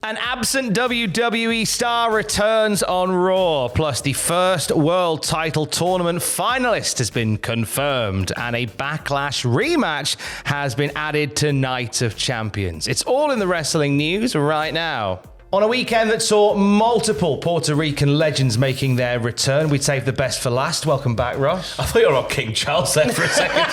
An absent WWE star returns on Raw, plus the first world title tournament finalist has been confirmed, and a Backlash rematch has been added to Night of Champions. It's all in the wrestling news right now. On a weekend that saw multiple Puerto Rican legends making their return, we'd save the best for last. Welcome back, Ross. I thought you were about King Charles there for a second.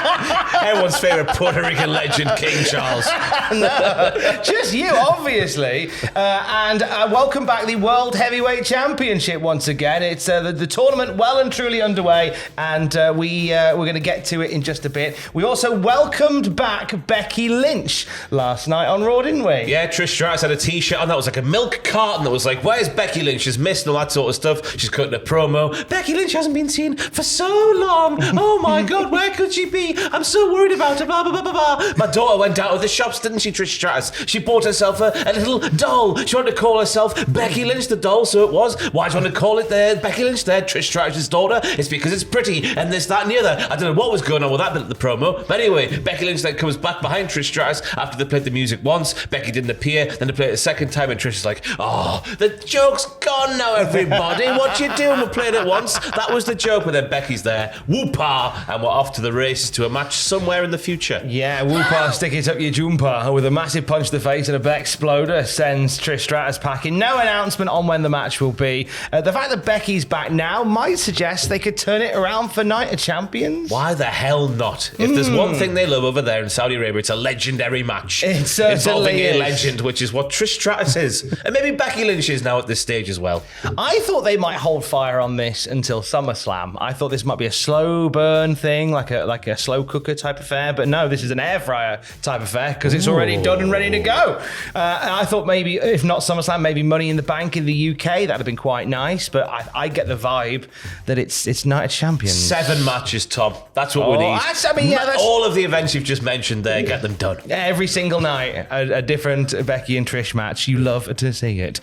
Everyone's favourite Puerto Rican legend, King Charles. No, just you, obviously. And welcome back the World Heavyweight Championship once again. It's the tournament well and truly underway, and we're going to get to it in just a bit. We also welcomed back Becky Lynch last night on Raw, didn't we? Yeah, Trish Stratus had a t-shirt on that was like a milk carton that was like, where's Becky Lynch? She's missed and all that sort of stuff. She's cutting a promo. Becky Lynch hasn't been seen for so long. Oh my God, where could she be? I'm so worried about her, blah, blah, blah, blah, blah. My daughter went out of the shops, didn't she, Trish Stratus? She bought herself a little doll. She wanted to call herself Becky Lynch the doll, so it was. Why do you want to call it Becky Lynch there, Trish Stratus' daughter? It's because it's pretty and this, that and the other. I don't know what was going on with that bit of the promo. But anyway, Becky Lynch then comes back behind Trish Stratus after they played the music once. Becky didn't appear. Then they played it a second time and Trish is like, oh, the joke's gone now, everybody. What you doing? We played it once. That was the joke. But then Becky's there. Whoop-ah. And we're off to the races to a match somewhere in the future. Yeah, whoop-ah, stick it up your jumper. With a massive punch to the face and a big exploder sends Trish Stratus packing. No announcement on when the match will be. The fact that Becky's back now might suggest they could turn it around for Night of Champions. Why the hell not? If there's one thing they love over there in Saudi Arabia, it's a legendary match. It certainly involving is. A legend, which is what Trish Stratus is. And maybe Becky Lynch is now at this stage as well. I thought they might hold fire on this until SummerSlam. I thought this might be a slow burn thing, like a slow cooker type affair. But no, this is an air fryer type affair because it's already done and ready to go. And I thought maybe, if not SummerSlam, maybe Money in the Bank in the UK. That'd have been quite nice. But I get the vibe that it's Night of Champions. 7 matches, Tom. That's what we need. All of the events you've just mentioned there, get them done. Every single night, a different Becky and Trish match. You love to see it.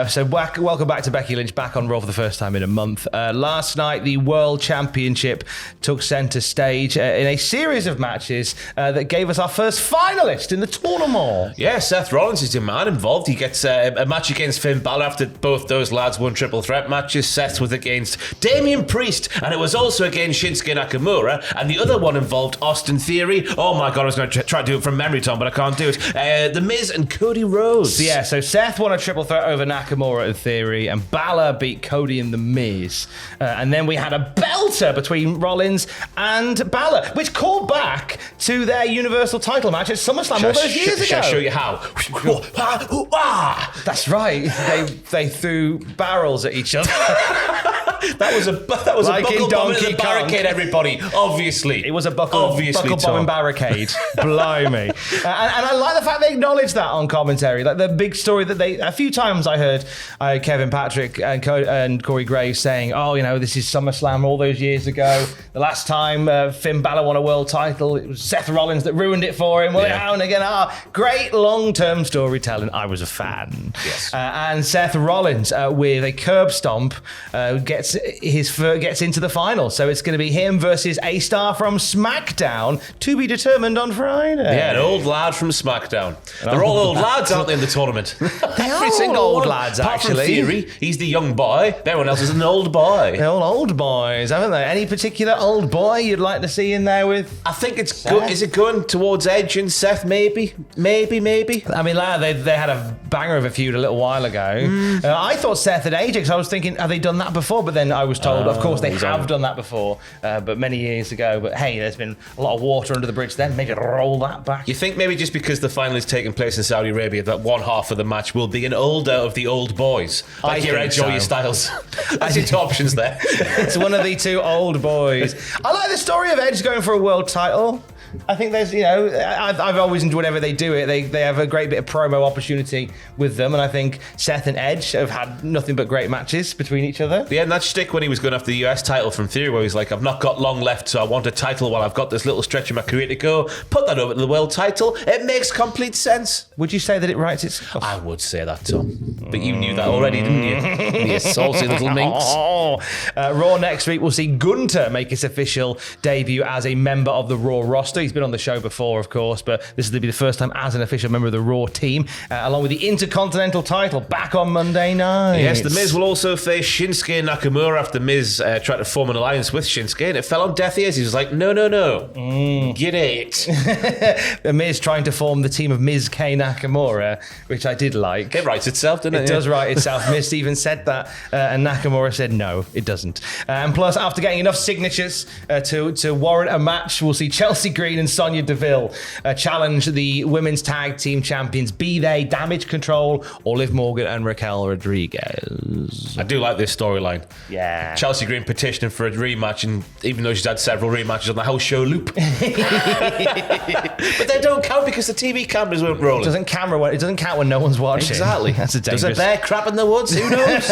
So welcome back to Becky Lynch, back on Raw for the first time in a month. Last night, the World Championship took centre stage in a series of matches that gave us our first finalist in the tournament. Yeah, Seth Rollins is your man involved. He gets a match against Finn Balor after both those lads won triple threat matches. Seth was against Damian Priest, and it was also against Shinsuke Nakamura, and the other one involved Austin Theory. Oh my God, I was going to try to do it from memory, Tom, but I can't do it. The Miz and Cody Rhodes. Yeah, so Seth won a triple threat over Nakamura and Theory, and Balor beat Cody and The Miz. And then we had a belter between Rollins and Balor, which called back to their Universal title match at SummerSlam all those years ago. Shall I show you how? That's right. They threw barrels at each other. That was a like buckle bomb in the Donkey barricade, everybody. Obviously. It was a buckle bombing barricade. Blimey. And I like the fact they acknowledged that on commentary. Like the big story that a few times I heard Kevin Patrick and Corey Graves saying, oh, this is SummerSlam all those years ago. The last time Finn Balor won a world title, it was Seth Rollins that ruined it for him. Well, now and again, great long-term storytelling. I was a fan. Yes. And Seth Rollins with a curb stomp gets into the final. So it's going to be him versus a star from SmackDown to be determined on Friday. Yeah, an old lad from SmackDown. They're all old lads, aren't they, in the tournament? They are all old lads, apart actually. From Theory, he's the young boy. Everyone else is an old boy. They're all old boys, haven't they? Any particular old boy you'd like to see in there with? I think it's good. Is it going towards Edge and Seth? Maybe. I mean, they had a banger of a feud a little while ago. I thought Seth and AJ, because I was thinking, have they done that before? But then I was told, of course, they have done that before, but many years ago. But hey, there's been a lot of water under the bridge then. Maybe roll that back. You think maybe just because the final is taking place in Saudi Arabia, that one half of the match will be an older of the old boys? Like your Edge or your Styles. That's your two options there. It's one of the two old boys. I like the story of Edge going for a world title. I think there's, I've always enjoyed whenever they do it. They have a great bit of promo opportunity with them, and I think Seth and Edge have had nothing but great matches between each other. Yeah, and that shtick when he was going after the US title from Theory, where he's like, I've not got long left, so I want a title while I've got this little stretch of my career to go. Put that over to the world title. It makes complete sense. Would you say that it writes itself? I would say that, Tom. But you knew that already, didn't you? You saucy little minx. Raw next week, we'll see Gunter make his official debut as a member of the Raw roster. He's been on the show before, of course, but this is to be the first time as an official member of the Raw team, along with the Intercontinental title back on Monday night. Yes, The Miz will also face Shinsuke Nakamura after Miz tried to form an alliance with Shinsuke, and it fell on deaf ears. He was like, no. Get it. The Miz trying to form the team of Miz K Nakamura, which I did like. It writes itself, doesn't it? It does write itself. Miz even said that, and Nakamura said no, it doesn't. And plus, after getting enough signatures to warrant a match, we'll see Chelsea Green and Sonya Deville challenge the women's tag team champions, be they Damage Control or Liv Morgan and Raquel Rodriguez. I do like this storyline. Yeah. Chelsea Green petitioning for a rematch, and even though she's had several rematches on the house show loop. But they don't count because the TV cameras weren't rolling. It doesn't count when no one's watching. Exactly. That's a dangerous... Does a bear crap in the woods? Who knows?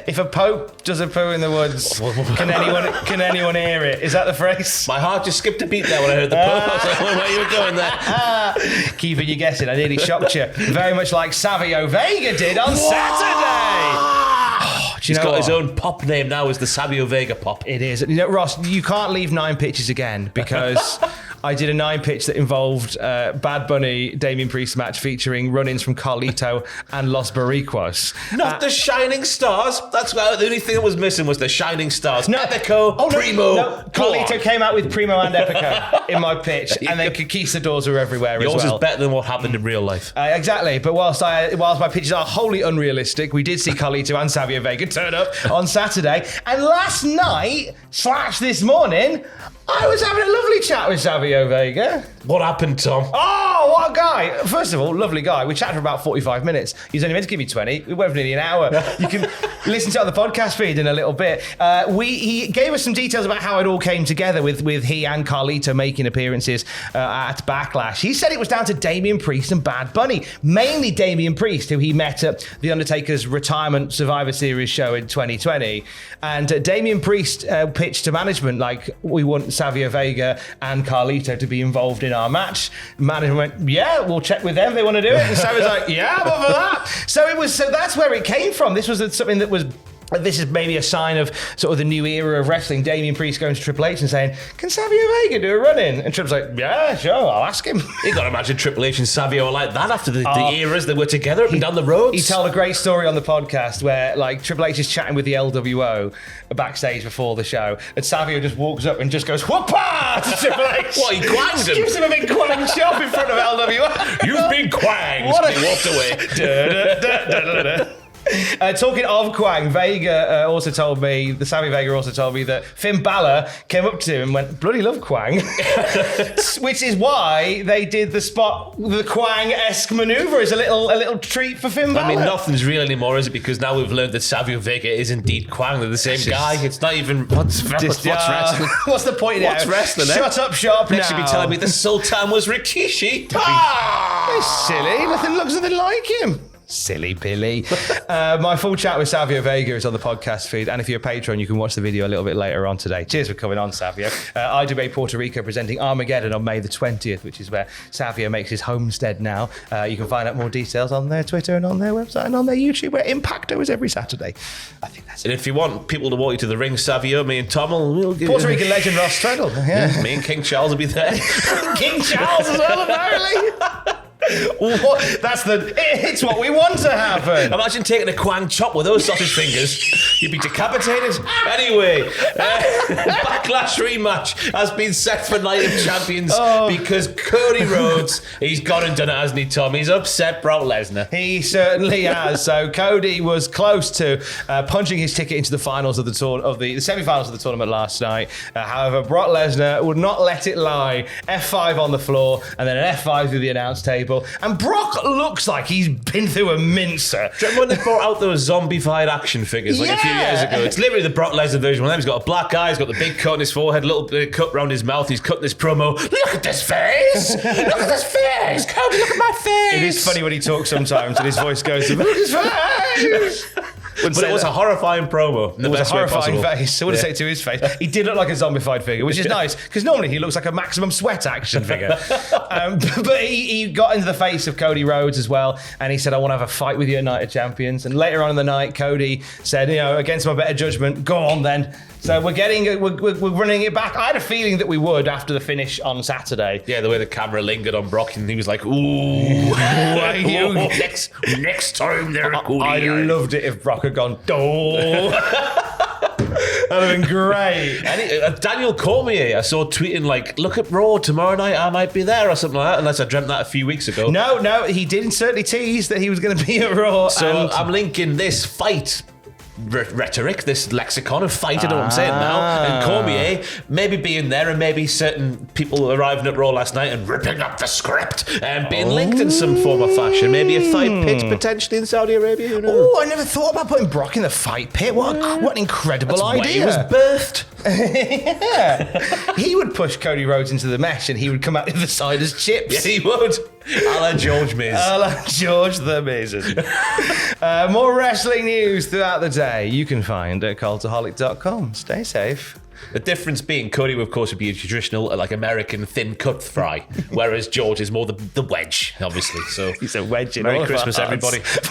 If a pope does a poo in the woods, can anyone hear it? Is that the phrase? My heart just skipped a beat there when I heard the pope. I was like, where you were going there? Keeping you guessing, I nearly shocked you. Very much like Savio Vega did on Saturday. He's got his own pop name now as the Savio Vega pop. It is. You know, Ross, you can't leave 9 pitches again because I did a 9 pitch that involved Bad Bunny, Damian Priest match featuring run-ins from Carlito and Los Boricuas. Not the Shining Stars. That's the only thing that was missing was the Shining Stars. No. Epico, Primo. No. Carlito came out with Primo and Epico in my pitch, and then conquistadors were everywhere Yours as well. is better than what happened in real life. Exactly. But whilst my pitches are wholly unrealistic, we did see Carlito and Savio Vega turn up on Saturday. And last night, / this morning, I was having a lovely chat with Savio Vega. What happened, Tom? Oh, what a guy. First of all, lovely guy. We chatted for about 45 minutes. He's only meant to give me 20. We went for nearly an hour. You can listen to it on the podcast feed in a little bit. He gave us some details about how it all came together with he and Carlito making appearances at Backlash. He said it was down to Damian Priest and Bad Bunny. Mainly Damian Priest, who he met at The Undertaker's retirement Survivor Series show in 2020. And Damian Priest pitched to management, like, we want Savio Vega and Carlito to be involved in our match. Management went, yeah, we'll check with them if they want to do it. And Savio's like, yeah, I'm up for that. So that's where it came from. This was something that was... This is maybe a sign of sort of the new era of wrestling. Damian Priest going to Triple H and saying, can Savio Vega do a run-in? And Triple's like, yeah, sure, I'll ask him. You got to imagine Triple H and Savio are like that after the eras they were together up and down the roads. He told a great story on the podcast where, like, Triple H is chatting with the LWO backstage before the show, and Savio just walks up and just goes, whoopah, to Triple H. What, he quanged him? Gives him a big quang chop in front of LWO. You've been quanged. And he walked away. Talking of Quang, Vega also told me, the Savio Vega also told me that Finn Balor came up to him and went, bloody love Quang. Which is why they did the Quang-esque maneuver as a little treat for Finn Balor. I mean, nothing's real anymore, is it? Because now we've learned that Savio Vega is indeed Quang. They're the same guy. It's not even... What's wrestling? What's the point now? What's wrestling, Shut up shop now. Next you'll be telling me the Sultan was Rikishi. It's silly. Nothing looks anything like him. Silly Billy. My full chat with Savio Vega is on the podcast feed, and if you're a patron, you can watch the video a little bit later on today. Cheers for coming on, Savio. IWA Puerto Rico presenting Armageddon on May the 20th, which is where Savio makes his homestead now. You can find out more details on their Twitter and on their website and on their YouTube, where Impacto is every Saturday. I think that's it. And if you want people to walk you to the ring, Savio, me and Tom will give Puerto Rican legend Ross Treadle. Yeah. Me and King Charles will be there. King Charles as well, apparently. It's what we want to happen. Imagine taking a Quang chop with those sausage fingers. You'd be decapitated. Anyway, Backlash Rematch has been set for Night of Champions because Cody Rhodes, he's gone and done it, hasn't he, Tom? He's upset Brock Lesnar. He certainly has. So Cody was close to punching his ticket into the finals of the semi-finals of the tournament last night. However, Brock Lesnar would not let it lie. F5 on the floor and then an F5 through the announce table. And Brock looks like he's been through a mincer. Do you remember when they brought out those zombified action figures like a few years ago? It's literally the Brock Lesnar version. One of them, he's got a black eye, he's got the big cut on his forehead, a little bit of cut around his mouth. He's cut this promo. Look at this face! Look at this face! Cody, look at my face! It is funny when he talks sometimes and his voice goes, look at his face! But it was a horrifying promo. It was a horrifying face. I wouldn't say it to his face. He did look like a zombified figure, which is nice, because normally he looks like a maximum sweat action figure. But he got into the face of Cody Rhodes as well, and he said, I want to have a fight with you at Night of Champions. And later on in the night, Cody said, against my better judgment, go on then. So we're running it back. I had a feeling that we would after the finish on Saturday. Yeah, the way the camera lingered on Brock, and he was like, ooh. next time they're I loved it if Brock had gone, oh. That would have been great. And Daniel Cormier, I saw tweeting like, look at Raw tomorrow night, I might be there or something like that, unless I dreamt that a few weeks ago. No, he did certainly tease that he was going to be at Raw. So I'm linking this fight rhetoric, this lexicon of fight, I know what I'm saying now, and Cormier maybe being there, and maybe certain people arriving at Raw last night and ripping up the script and being linked in some form or fashion. Maybe a fight pit potentially in Saudi Arabia. Who knows? Oh, I never thought about putting Brock in the fight pit. What an incredible idea! Where he was birthed. Yeah. He would push Cody Rhodes into the mesh, and he would come out the other side as chips. Yeah, he would. A la George Miz. A la George the Miz. More wrestling news throughout the day you can find at cultaholic.com. Stay safe. The difference being Cody, of course, would be a traditional, like, American thin cut fry, whereas George is more the wedge, obviously. So he's a wedge in Merry all Christmas, of our hearts. everybody.